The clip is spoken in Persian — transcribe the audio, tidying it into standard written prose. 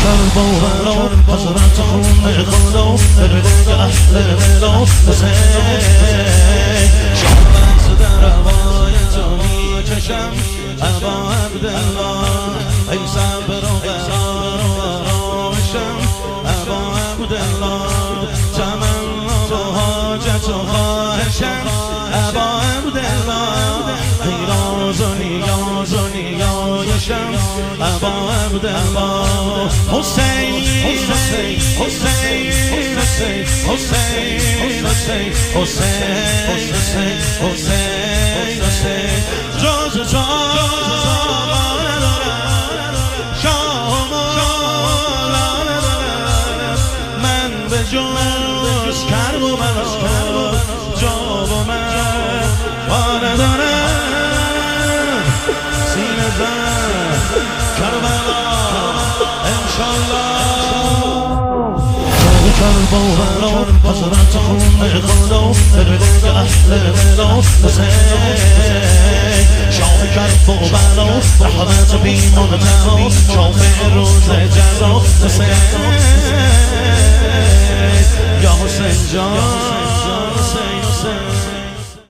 کربلا حضرت خون خدا برده اهل بلا حسین شامت در هوای تو میکشم ابا عبدالله ای صبر و قرار و آرامشم ابا عبدالله تمنا و حاجت و خواهشم ابا عبدالله ای راز و نیاز و نیایشم ابا عبدالله حسین حسین حسین حسین حسین حسین حسین حسین حسین حسین جز من به جز کرب و بلا جا و من باره دارم سینه زن کربلا انشالله کربلا حضرت خون خدا برده اهل بلا حسین شاه کربلا رحمت بی منتها شافع روز جزا حسین یا حسین جان